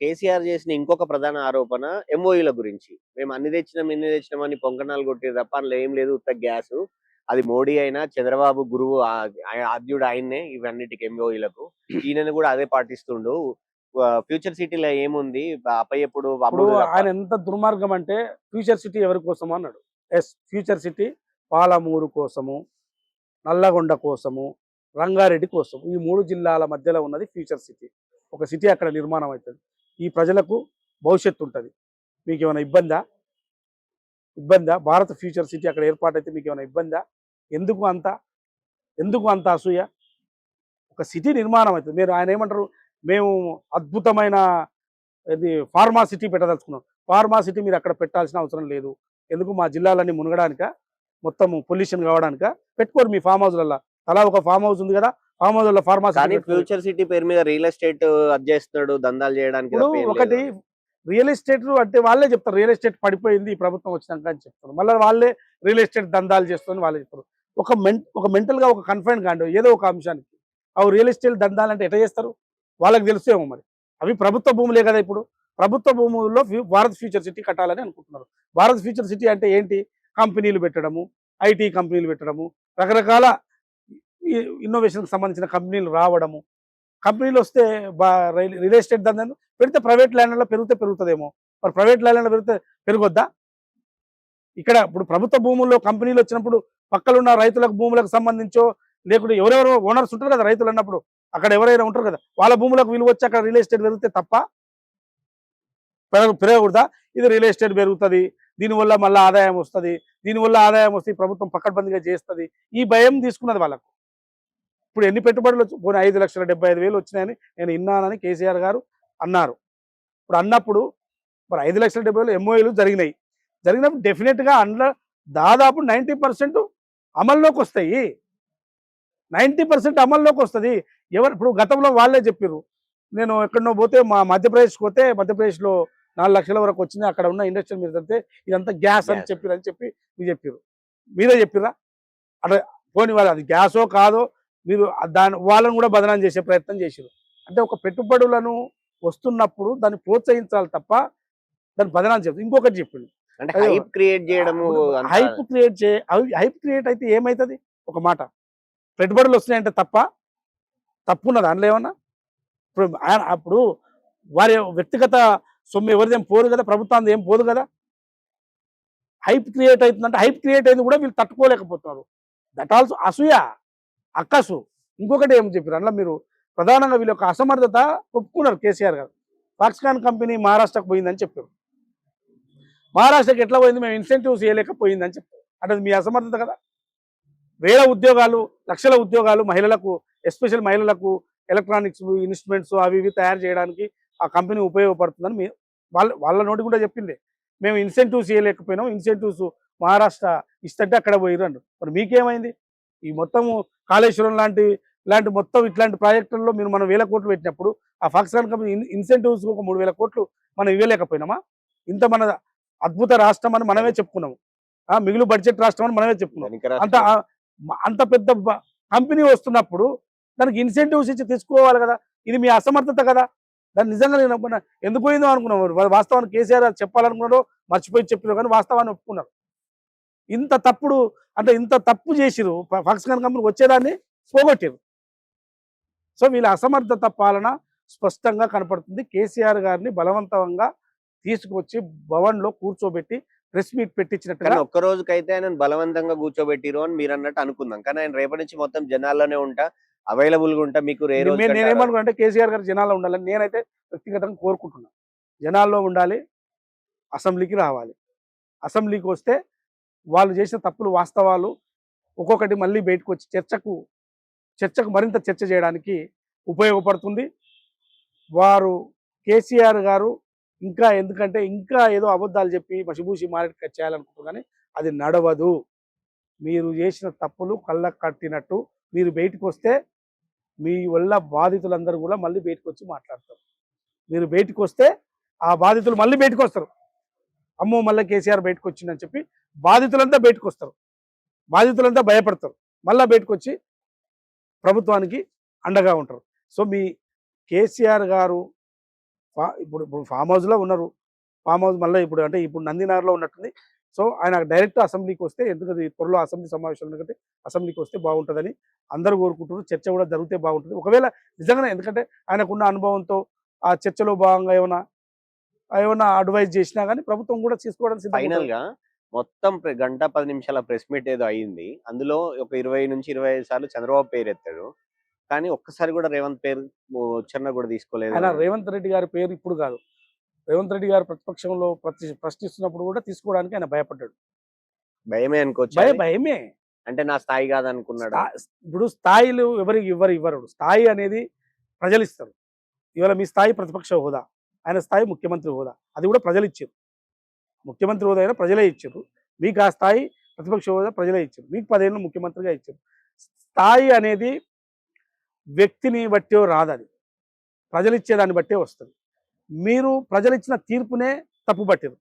కేసీఆర్ చేసిన ఇంకొక ప్రధాన ఆరోపణ ఎంఓయూల గురించి. మేము అన్ని తెచ్చినాం, ఇన్ని తెచ్చినాం అని పొంకనాలు కొట్టిర్రు తప్ప అందులో ఏం లేదు, ఉత్త గ్యాసు. అది మోడీ అయినా, చంద్రబాబు గురువు ఆద్యుడు ఆయన్నే ఇవన్నిటికి ఎంఓయూలకు. ఈయనను కూడా అదే పాటిస్తుండు. ఫ్యూచర్ సిటీలో ఏముంది అప్పయ్యప్పుడు ఆయన ఎంత దుర్మార్గం అంటే ఫ్యూచర్ సిటీ ఎవరి కోసం అన్నాడు. ఎస్, ఫ్యూచర్ సిటీ పాలమూరు కోసము, నల్లగొండ కోసము, రంగారెడ్డి కోసం, ఈ 3 జిల్లాల మధ్యలో ఉన్నది ఫ్యూచర్ సిటీ. ఒక సిటీ అక్కడ నిర్మాణం అవుతుంది. ఈ ప్రజలకు భవిష్యత్తు ఉంటుంది. మీకు ఏమైనా ఇబ్బందా? భారత ఫ్యూచర్ సిటీ అక్కడ ఏర్పాటైతే మీకు ఏమైనా ఇబ్బందా? ఎందుకు అంత అసూయ? ఒక సిటీ నిర్మాణం అవుతుంది. మీరు ఆయన ఏమంటారు, మేము అద్భుతమైన ఇది ఫార్మా సిటీ పెట్టదలుచుకున్నాం. ఫార్మా సిటీ మీరు అక్కడ పెట్టాల్సిన అవసరం లేదు. ఎందుకు? మా జిల్లాలన్నీ మునగడానిక, మొత్తం పొల్యూషన్ కావడానిక? పెట్టుకోరు మీ ఫామ్ హౌస్లలో. అలా ఒక ఫామ్ హౌస్ ఉంది కదా, farm house pharma city. Future city పేరు మీద రియల్ ఎస్టేట్ చేస్తున్నాడు, దందాలు చేయడానికి. ఒకటి రియల్ ఎస్టేట్ అంటే వాళ్ళే చెప్తారు రియల్ ఎస్టేట్ పడిపోయింది ఈ ప్రభుత్వం వచ్చినాక అని చెప్తారు. మళ్ళీ వాళ్ళే రియల్ ఎస్టేట్ దందాలు చేస్తారని వాళ్ళే చెప్తారు. ఒక మెంటల్గా ఒక కన్ఫైన్ కాండి ఏదో ఒక అంశానికి. అవి రియల్ ఎస్టేట్ దందాలు అంటే ఎట్లా చేస్తారు? వాళ్ళకి తెలుసేమో. మరి అవి ప్రభుత్వ భూములే కదా. ఇప్పుడు ప్రభుత్వ భూముల్లో భారత్ ఫ్యూచర్ సిటీ కట్టాలని అనుకుంటున్నారు. భారత్ ఫ్యూచర్ సిటీ అంటే ఏంటి? కంపెనీలు పెట్టడము, ఐటీ కంపెనీలు పెట్టడము, రకరకాల ఇన్నోవేషన్కి సంబంధించిన కంపెనీలు రావడము. కంపెనీలు వస్తే రియల్ ఎస్టేట్ దందాలు పెడితే ప్రైవేట్ ల్యాండ్లో పెరుగుతుందేమో. మరి ప్రైవేట్ ల్యాండ్లో పెరగొద్దా? ఇక్కడ ఇప్పుడు ప్రభుత్వ భూముల్లో కంపెనీలు వచ్చినప్పుడు పక్కలున్న రైతులకు భూములకు సంబంధించో, లేకుంటే ఎవరెవరో ఓనర్స్ ఉంటారు కదా రైతులు అన్నప్పుడు, అక్కడ ఎవరైనా ఉంటారు కదా, వాళ్ళ భూములకు విలువ వచ్చి అక్కడ రియల్ ఎస్టేట్ పెరిగితే తప్ప పెరగకూడదా? ఇది రియల్ ఎస్టేట్ పెరుగుతుంది, దీనివల్ల మళ్ళీ ఆదాయం వస్తుంది, దీనివల్ల ఆదాయం వస్తే ప్రభుత్వం పకడ్బందీగా చేస్తుంది, ఈ భయం తీసుకున్నది వాళ్ళకు. ఇప్పుడు ఎన్ని పెట్టుబడులు పోనీ 5,75,000 వచ్చినాయని నేను విన్నానని కేసీఆర్ గారు అన్నారు. ఇప్పుడు అన్నప్పుడు మరి 5,70,000 ఎంఓఏలు జరిగినప్పుడు డెఫినెట్గా అందులో దాదాపు 90% అమల్లోకి వస్తాయి. 90% అమల్లోకి వస్తుంది. ఇప్పుడు గతంలో వాళ్ళే చెప్పారు, నేను ఎక్కడనో పోతే మధ్యప్రదేశ్కి పోతే మధ్యప్రదేశ్లో 4 లక్షల వరకు వచ్చినాయి, అక్కడ ఉన్న ఇండస్ట్రీ మీద వెళ్తే ఇదంతా గ్యాస్ అని చెప్పి మీరు చెప్పారు. మీరే చెప్పిరా? అట్లా పోనీ వాళ్ళు అది గ్యాసో కాదో మీరు వాళ్ళని కూడా బదనాం చేసే ప్రయత్నం చేశారు. అంటే ఒక పెట్టుబడులను వస్తున్నప్పుడు దాన్ని ప్రోత్సహించాలి తప్ప దాన్ని బదనాం చేస్తారు. ఇంకొకటి చెప్పింది, హైప్ క్రియేట్ చేయడము. హైప్ క్రియేట్ అయితే ఏమవుతుంది? ఒక మాట, పెట్టుబడులు వస్తున్నాయంటే తప్పున్నది అందులో ఏమన్నా? అప్పుడు వారి వ్యక్తిగత సొమ్ము ఎవరిదేం పోదు కదా, ప్రభుత్వాన్ని ఏం పోదు కదా. హైప్ క్రియేట్ అవుతుందంటే హైప్ క్రియేట్ అయింది కూడా వీళ్ళు తట్టుకోలేకపోతున్నారు. దట్ ఆల్సో అసూయ, అక్కసు. ఇంకొకటి ఏం చెప్పారు అందులో, మీరు ప్రధానంగా వీళ్ళ యొక్క అసమర్థత ఒప్పుకున్నారు కేసీఆర్ గారు. ఫాక్స్కాన్ కంపెనీ మహారాష్ట్రకు పోయిందని చెప్పారు. మహారాష్ట్రకి ఎట్లా పోయింది? మేము ఇన్సెంటివ్స్ ఇవ్వలేకపోయిందని చెప్పారు. అంటే మీ అసమర్థత కదా. వేల ఉద్యోగాలు, లక్షల ఉద్యోగాలు మహిళలకు, ఎస్పెషల్ మహిళలకు ఎలక్ట్రానిక్స్ ఇన్స్ట్రుమెంట్స్ అవి ఇవి తయారు చేయడానికి ఆ కంపెనీ ఉపయోగపడుతుందని వాళ్ళ నోటి కూడా చెప్పింది. మేము ఇన్సెంటివ్స్ ఇవ్వలేకపోయినాం, ఇన్సెంటివ్స్ మహారాష్ట్ర ఇస్తుంటే అక్కడ పోయిర్రు అన్నారు. మరి మీకేమైంది? ఈ మొత్తము కాళేశ్వరం ఇలాంటి మొత్తం ఇట్లాంటి ప్రాజెక్టుల్లో మనం 1,000 కోట్లు పెట్టినప్పుడు ఆ ఫాక్స్కాన్ కంపెనీ ఇన్సెంటివ్స్ ఒక 3,000 కోట్లు మనం ఇవ్వలేకపోయినామా? ఇంత మన అద్భుత రాష్ట్రం అని మనమే చెప్పుకున్నాము, మిగులు బడ్జెట్ రాష్ట్రం అని మనమే చెప్పుకున్నాం. అంత పెద్ద కంపెనీ వస్తున్నప్పుడు దానికి ఇన్సెంటివ్స్ ఇచ్చి తీసుకోవాలి కదా. ఇది మీ అసమర్థత కదా. దాన్ని నిజంగా నేను ఎందుకు పోయిందో అనుకున్నాం. వాస్తవాన్ని కేసీఆర్ చెప్పాలనుకున్నారో మర్చిపోయి చెప్పినారు, కానీ వాస్తవాన్ని ఒప్పుకున్నారు. ఇంత తప్పు చేసిరు, ఫాక్స్కాన్ కంపెనీ వచ్చేదాన్ని పోగొట్టారు. సో వీళ్ళ అసమర్థత పాలన స్పష్టంగా కనపడుతుంది. కేసీఆర్ గారిని బలవంతంగా తీసుకొచ్చి భవన్లో కూర్చోబెట్టి ప్రెస్ మీట్ పెట్టించినట్టుగా. ఒక్క రోజుకైతే ఆయన బలవంతంగా కూర్చోబెట్టిరు అని మీరు అన్నట్టు అనుకుందాం, కానీ ఆయన రేపటి నుంచి మొత్తం జనాల్లోనే ఉంటా, అవైలబుల్గా ఉంటా. మీకు నేనేమనుకుంటే కేసీఆర్ గారు జనాల్లో ఉండాలని నేనైతే వ్యక్తిగతంగా కోరుకుంటున్నాను. జనాల్లో ఉండాలి, అసెంబ్లీకి రావాలి. అసెంబ్లీకి వస్తే వాళ్ళు చేసిన తప్పులు, వాస్తవాలు ఒక్కొక్కటి మళ్ళీ బయటకు వచ్చి చర్చకు మరింత చర్చ చేయడానికి ఉపయోగపడుతుంది. వారు కేసీఆర్ గారు ఎందుకంటే ఏదో అబద్ధాలు చెప్పి మసిబూసి మారేట్ చేయాలనుకుంటున్నారు, కానీ అది నడవదు. మీరు చేసిన తప్పులు కళ్ళకు కట్టినట్టు మీరు బయటకు వస్తే మీ వల్ల బాధితులందరూ కూడా మళ్ళీ బయటకు వచ్చి మాట్లాడతారు. మీరు బయటకు వస్తే ఆ బాధితులు మళ్ళీ బయటకు వస్తారు. అమ్మో మళ్ళీ కేసీఆర్ బయటకు వచ్చిందని చెప్పి బాధితులంతా బయటకు వస్తారు, బాధితులంతా భయపడతారు, మళ్ళీ బయటకు వచ్చి ప్రభుత్వానికి అండగా ఉంటారు. సో మీ కేసీఆర్ గారు ఇప్పుడు ఇప్పుడు ఫామ్ హౌస్లో ఉన్నారు. ఫామ్ హౌస్ మళ్ళీ ఇప్పుడు అంటే ఇప్పుడు నందినగర్లో ఉన్నట్టుంది. సో ఆయన డైరెక్ట్ అసెంబ్లీకి వస్తే, ఎందుకంటే త్వరలో అసెంబ్లీ సమావేశాలు ఎందుకంటే అసెంబ్లీకి వస్తే బాగుంటుందని అందరూ కోరుకుంటున్నారు. చర్చ కూడా జరిగితే బాగుంటుంది. ఒకవేళ నిజంగానే, ఎందుకంటే ఆయనకున్న అనుభవంతో ఆ చర్చలో భాగంగా ఏమైనా అడ్వైజ్ చేసినా కానీ ప్రభుత్వం కూడా తీసుకోవడానికి సిద్ధంగా ఫైనల్ ఉంటుంది. గా మొత్తం గంట 10 నిమిషాల ప్రెస్ మీట్ ఏదో అయింది. అందులో ఒక 20 నుంచి 25 సార్లు చంద్రబాబు పేరు ఎత్తాడు. కానీ ఒక్కసారి కూడా రేవంత్ పేరు ఉచ్చారణ కూడా తీసుకోలేదు. ఆయన రేవంత్ రెడ్డి గారి పేరు ఇప్పుడు కాదు, రేవంత్ రెడ్డి గారు ప్రతిపక్షంలో ప్రశ్నిస్తున్నప్పుడు కూడా తీసుకోవడానికి ఆయన భయపడ్డాడు. భయమే అనుకోవచ్చు. భయమే. అంటే నా స్థాయి కాదనుకున్నాడు. ఇప్పుడు స్థాయిలు ఎవరికి ఇవ్వరు. స్థాయి అనేది ప్రజలు ఇస్తారు. ఇవాళ మీ స్థాయి ప్రతిపక్ష హోదా, ఆయన స్థాయి ముఖ్యమంత్రి హోదా, అది కూడా ప్రజలు ఇచ్చారు. ముఖ్యమంత్రి హోదా అయినా ప్రజలే ఇచ్చారు. మీకు ఆ స్థాయి ప్రతిపక్ష హోదా ప్రజలే ఇచ్చారు. మీకు 10 ఏళ్ళు ముఖ్యమంత్రిగా ఇచ్చారు. స్థాయి అనేది వ్యక్తిని బట్టే రాదు, అది ప్రజలు ఇచ్చేదాన్ని బట్టే వస్తుంది. మీరు ప్రజలు ఇచ్చిన తీర్పునే తప్పు పట్టారు.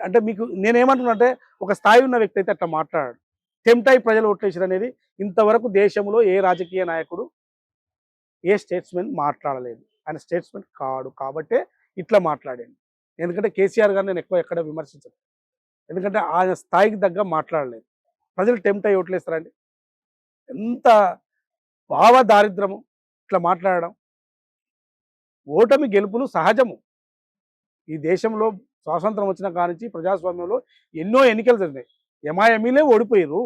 అంటే మీకు నేనేమంటున్నా అంటే, ఒక స్థాయి ఉన్న వ్యక్తి అయితే అట్లా మాట్లాడాడు. టెంప్ట్ అయి ప్రజలు ఓట్లేసారు అనేది ఇంతవరకు దేశంలో ఏ రాజకీయ నాయకుడు, ఏ స్టేట్స్మెన్ మాట్లాడలేదు. ఆయన స్టేట్స్మెన్ కాడు కాబట్టే ఇట్లా మాట్లాడాను. ఎందుకంటే కేసీఆర్ గారు నేను ఎక్కువ ఎక్కడ విమర్శించను. ఎందుకంటే ఆయన స్థాయికి తగ్గ మాట్లాడలేదు. ప్రజలు టెంప్ట్ అయ్యి ఓట్లేస్తారండి. ఎంత భావ దారిద్రము ఇట్లా మాట్లాడడం. ఓటమి గెలుపులు సహజము. ఈ దేశంలో స్వాతంత్రం వచ్చిన కానించి ప్రజాస్వామ్యంలో ఎన్నో ఎన్నికలు జరిగినాయి. ఎంఐఎంఈలే ఓడిపోయారు.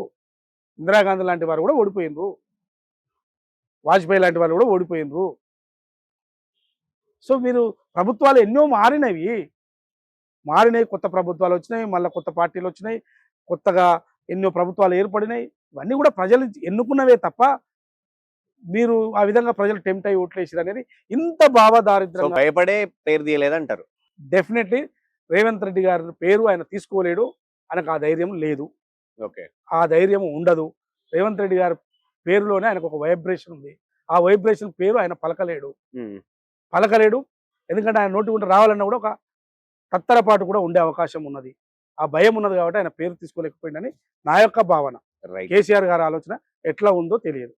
ఇందిరాగాంధీ లాంటి వారు కూడా ఓడిపోయినరు. వాజ్పేయి లాంటి వాళ్ళు కూడా ఓడిపోయినరు. సో మీరు ప్రభుత్వాలు ఎన్నో మారినవి, కొత్త ప్రభుత్వాలు వచ్చినాయి, మళ్ళీ కొత్త పార్టీలు వచ్చినాయి, కొత్తగా ఎన్నో ప్రభుత్వాలు ఏర్పడినాయి. ఇవన్నీ కూడా ప్రజలు ఎన్నుకున్నవే తప్ప మీరు ఆ విధంగా ప్రజలు టెంప్ట్ అయ్యి ఓట్లేసారు అనేది ఇంత భావదారిద్రంగా. భయపడే పేరు తీయలేదంటారు. డెఫినెట్లీ రేవంత్ రెడ్డి గారి పేరు ఆయన తీసుకోలేడు. ఆయనకు ఆ ధైర్యం లేదు. ఓకే, ఆ ధైర్యం ఉండదు. రేవంత్ రెడ్డి గారి పేరులోనే ఆయనకు ఒక వైబ్రేషన్ ఉంది. ఆ వైబ్రేషన్ పేరు ఆయన పలకలేడు. ఎందుకంటే ఆయన నోటి గుండా రావాలన్నా కూడా ఒక తత్తరపాటు కూడా ఉండే అవకాశం ఉన్నది. ఆ భయం ఉన్నది కాబట్టి ఆయన పేరు తీసుకోలేకపోయిందని నా యొక్క భావన. కేసీఆర్ గారి ఆలోచన ఎట్లా ఉందో తెలియదు.